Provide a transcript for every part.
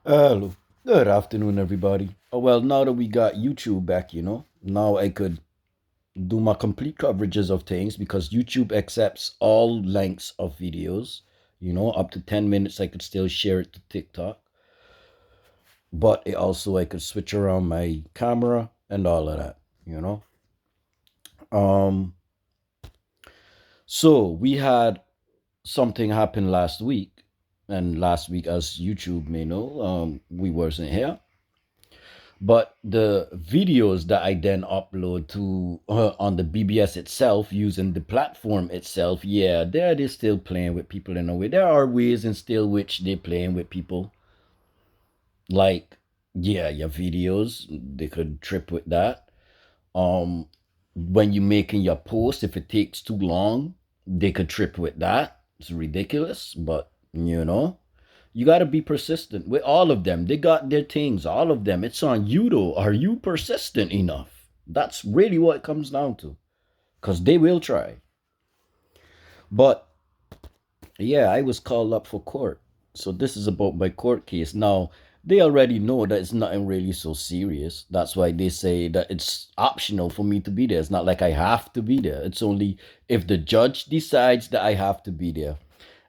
Hello. Good afternoon, everybody. Well, now that we got YouTube back, now I could do my complete coverages of things because YouTube accepts all lengths of videos. Up to 10 minutes, I could still share it to TikTok. But it also, I could switch around my camera and all of that, you know. Um, so we had something happen last week. And last week, as YouTube may know, we wasn't here. But the videos that I then upload to on the BBS itself using the platform itself, yeah, they're still playing with people in a way. There are ways and still which they're playing with people. Like, yeah, your videos, they could trip with that. Um, when you're making your post, if it takes too long, they could trip with that. It's ridiculous, but you got to be persistent with all of them. They got their things, all of them. It's on you though. Are you persistent enough? That's really what it comes down to. Because they will try. But yeah, I was called up for court. So this is about my court case. Now, they already know that it's nothing really so serious. That's why they say that it's optional for me to be there. It's not like I have to be there. It's only if the judge decides that I have to be there.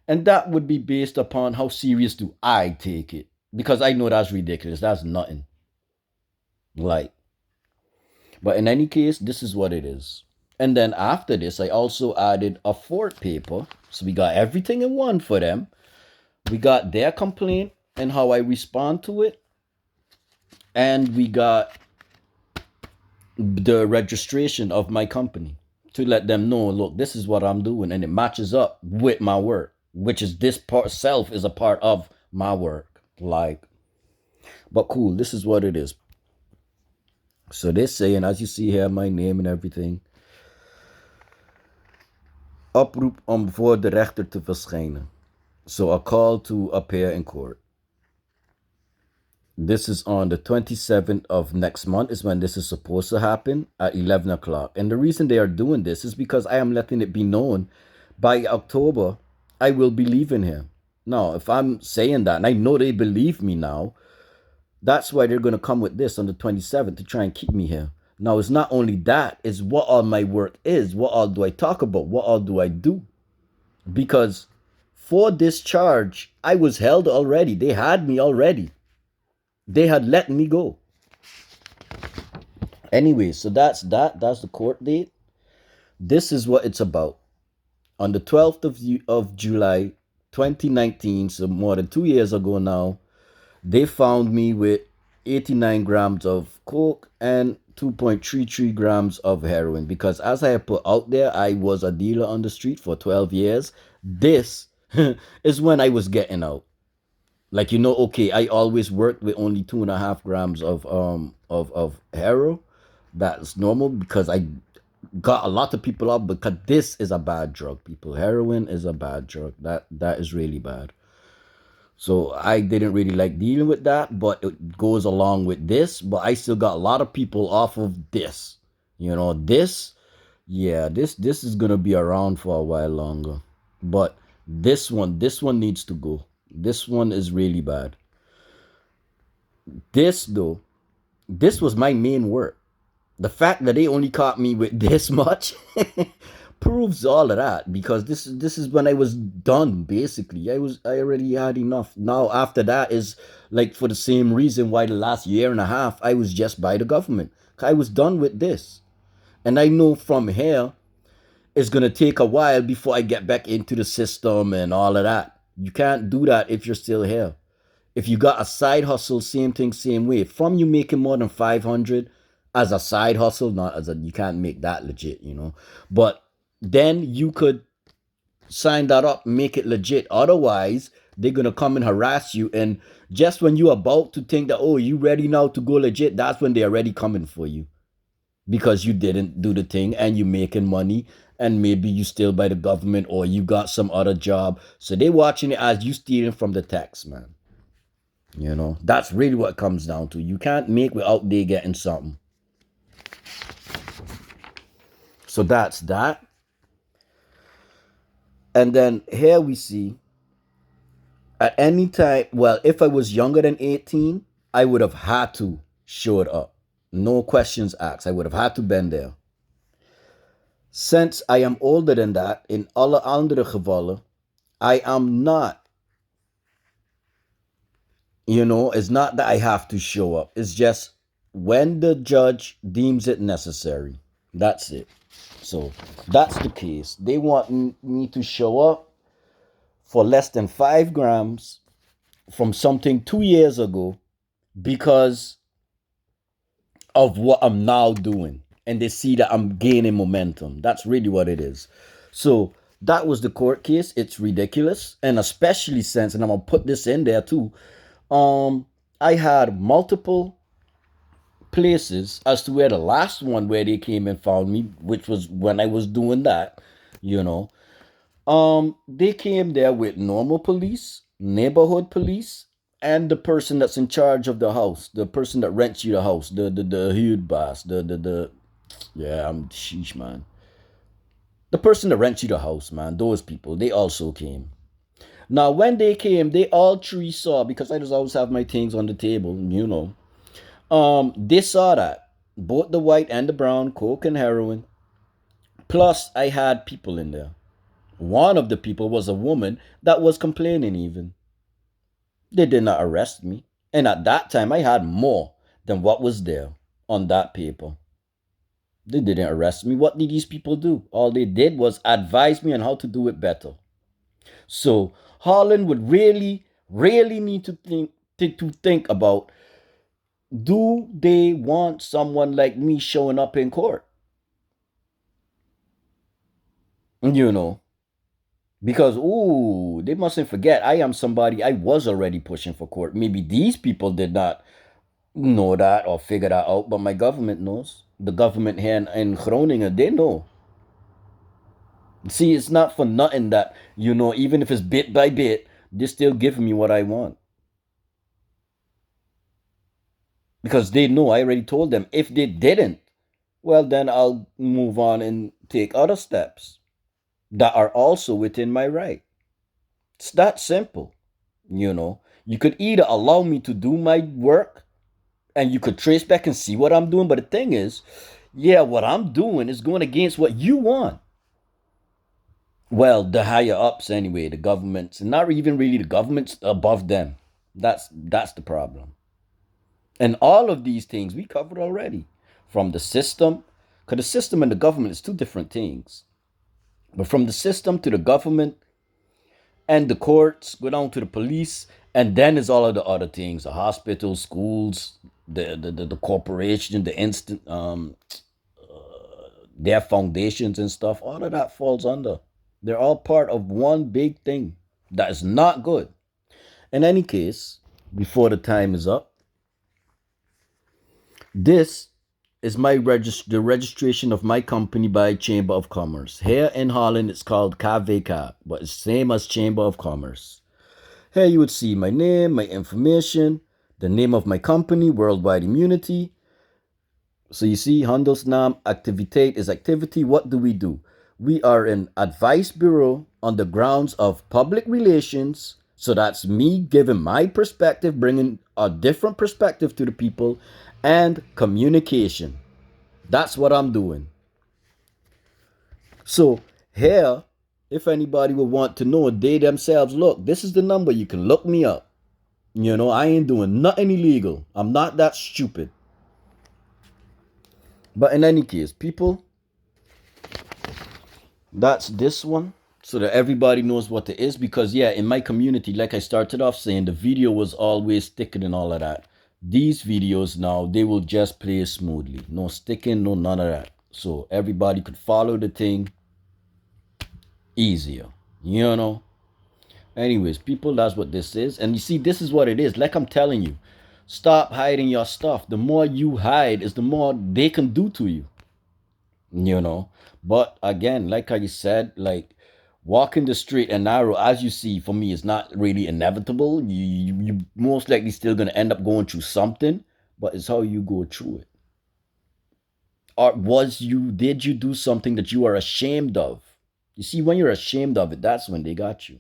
And that would be based upon how serious do I take it. Because I know that's ridiculous. That's nothing. Like, but in any case, this is what it is. And then after this, I also added a fourth paper. So we got everything in one for them. We got their complaint and how I respond to it. And we got the registration of my company to let them know, look, this is what I'm doing. And it matches up with my work, which is this part self is a part of my work. Like, but cool, this is what it is. So they're saying, as you see here, my name and everything. Oproep om voor de rechter te verschijnen. So a call to appear in court. This is on the 27th of next month is when this is supposed to happen at 11 o'clock. And the reason they are doing this is because I am letting it be known by October, I will be leaving here. Now, if I'm saying that, and I know they believe me now, that's why they're going to come with this on the 27th to try and keep me here. Now, it's not only that, it's what all my work is. What all do I talk about? What all do I do? Because for this charge, I was held already. They had me already. They had let me go. Anyway, so that's that. That's the court date. This is what it's about. On the 12th of July, 2019, so more than 2 years ago now, they found me with 89 grams of coke and 2.33 grams of heroin. Because as I put out there, I was a dealer on the street for 12 years. This is when I was getting out. Like, okay, I always worked with only 2.5 grams of hero. That's normal because I got a lot of people up, because this is a bad drug, people. Heroin is a bad drug. That is really bad. So I didn't really like dealing with that, but it goes along with this. But I still got a lot of people off of this. This, yeah, this is gonna be around for a while longer. But this one needs to go. This one is really bad. This though, this was my main work. The fact that they only caught me with this much proves all of that, because this is when I was done. Basically, I already had enough. Now after that is like for the same reason why the last year and a half I was just by the government. I was done with this, and I know from here it's gonna take a while before I get back into the system and all of that. You can't do that if you're still here. If you got a side hustle, same thing, same way. From you making more than 500 as a side hustle, not as a, you can't make that legit. But then you could sign that up, make it legit. Otherwise, they're gonna come and harass you. And just when you're about to think that, oh, you ready now to go legit, that's when they're already coming for you. Because you didn't do the thing and you making money, and maybe you still by the government or you got some other job. So they watching it as you stealing from the tax, man. That's really what it comes down to. You can't make without they getting something. So that's that. And then here we see At any time, well, if I was younger than 18, I would have had to show it up. No questions asked. I would have had to been there. Since I am older than that, in alle andere gevallen, I am not, it's not that I have to show up. It's just when the judge deems it necessary. That's it. So that's the case. They want me to show up for less than 5 grams from something 2 years ago because of what I'm now doing. And they see that I'm gaining momentum. That's really what it is. So that was the court case. It's ridiculous. And especially since, and I'm gonna put this in there too, I had multiple places as to where the last one where they came and found me, which was when I was doing that, you know. They came there with normal police, neighborhood police, and the person that's in charge of the house, the person that rents you the house, the huge boss, the yeah, I'm sheesh man. The person that rents you the house, man, those people, they also came. Now when they came, they all three saw because I just always have my things on the table, they saw that both the white and the brown, coke and heroin. Plus, I had people in there. One of the people was a woman that was complaining, even. They did not arrest me. And at that time, I had more than what was there on that paper. They didn't arrest me. What did these people do? All they did was advise me on how to do it better. So, Harlan would really, really need to think about, do they want someone like me showing up in court? You know, because, ooh, they mustn't forget I am somebody I was already pushing for court. Maybe these people did not know that or figure that out, but my government knows. The government here in Groningen, they know. See, it's not for nothing that, even if it's bit by bit, they still give me what I want. Because they know I already told them if they didn't, well, then I'll move on and take other steps that are also within my right. It's that simple. You could either allow me to do my work and you could trace back and see what I'm doing. But the thing is, yeah, what I'm doing is going against what you want. Well, the higher ups anyway, the governments, and not even really the governments above them. That's the problem. And all of these things we covered already. From the system, because the system and the government is two different things. But from the system to the government and the courts, go down to the police, and then is all of the other things: the hospitals, schools, the corporation, the instant their foundations and stuff. All of that falls under. They're all part of one big thing that is not good. In any case, before the time is up, this is the registration of my company by Chamber of Commerce. Here in Holland, it's called KVK, but it's same as Chamber of Commerce. Here you would see my name, my information, the name of my company, Worldwide Immunity. So you see, Handelsnaam, Activiteit is activity. What do? We are an advice bureau on the grounds of public relations. So that's me giving my perspective, bringing a different perspective to the people, and communication. That's what I'm doing. So here, if anybody would want to know, they themselves, look, this is the number. You can look me up. I ain't doing nothing illegal. I'm not that stupid. But in any case, people, that's this one. So that everybody knows what it is. Because, yeah, in my community, like I started off saying, the video was always sticking and all of that. These videos now, they will just play smoothly. No sticking, no none of that. So everybody could follow the thing easier. Anyways, people, that's what this is. And you see, this is what it is. Like I'm telling you, stop hiding your stuff. The more you hide is the more they can do to you. But again, like I said, like walking the street and narrow, as you see, for me, is not really inevitable. You most likely still gonna end up going through something, but it's how you go through it. Or did you do something that you are ashamed of? You see, when you're ashamed of it, that's when they got you.